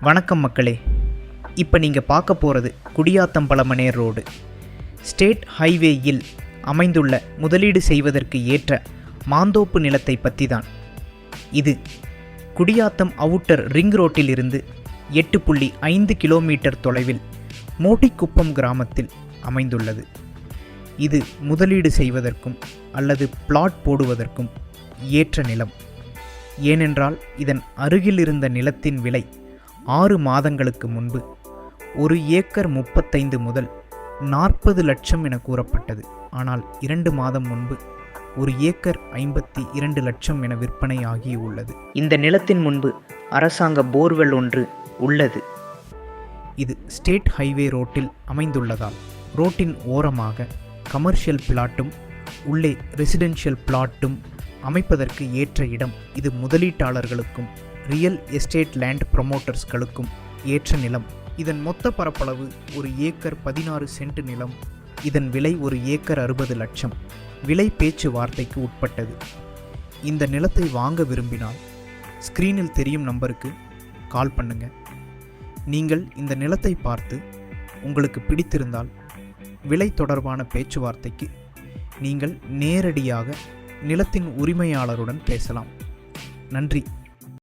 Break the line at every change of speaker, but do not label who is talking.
வணக்கம் மக்களே. இப்போ நீங்கள் பார்க்க போகிறது குடியாத்தம்பலமனேர் ரோடு. ஸ்டேட் ஹைவேயில் அமைந்துள்ள முதலீடு செய்வதற்கு ஏற்ற மாந்தோப்பு நிலத்தை பற்றி தான். இது குடியாத்தம் அவுட்டர் ரிங் ரோட்டில் இருந்து 8.5 கிலோமீட்டர் தொலைவில் மோட்டிக்குப்பம் கிராமத்தில் அமைந்துள்ளது. இது முதலீடு செய்வதற்கும் அல்லது பிளாட் போடுவதற்கும் ஏற்ற நிலம். ஏனென்றால் இதன் அருகில் இருந்த நிலத்தின் விலை 6 மாதங்களுக்கு முன்பு 1 ஏக்கர் 35 முதல் 40 லட்சம் என கூறப்பட்டது. ஆனால் 2 மாதம் முன்பு 1 ஏக்கர் 52 லட்சம் என விற்பனை ஆகியுள்ளது. இந்த நிலத்தின் முன்பு அரசாங்க போர்வெல் ஒன்று உள்ளது. இது ஸ்டேட் ஹைவே ரோட்டில் அமைந்துள்ளதால் ரோட்டின் ஓரமாக கமர்ஷியல் பிளாட்டும் உள்ளே ரெசிடென்ஷியல் பிளாட்டும் அமைப்பதற்கு ஏற்ற இடம். இது முதலீட்டாளர்களுக்கும் ரியல் எஸ்டேட் லேண்ட் ப்ரொமோட்டர்ஸ்களுக்கும் ஏற்ற நிலம். இதன் மொத்த பரப்பளவு 1 ஏக்கர் 16 சென்ட் நிலம். இதன் விலை 1 ஏக்கர் 60 லட்சம். விலை பேச்சுவார்த்தைக்கு உட்பட்டது. இந்த நிலத்தை வாங்க விரும்பினால் ஸ்க்ரீனில் தெரியும் நம்பருக்கு கால் பண்ணுங்க. நீங்கள் இந்த நிலத்தை பார்த்து உங்களுக்கு பிடித்திருந்தால் விலை தொடர்பான பேச்சுவார்த்தைக்கு நீங்கள் நேரடியாக நிலத்தின் உரிமையாளருடன் பேசலாம். நன்றி.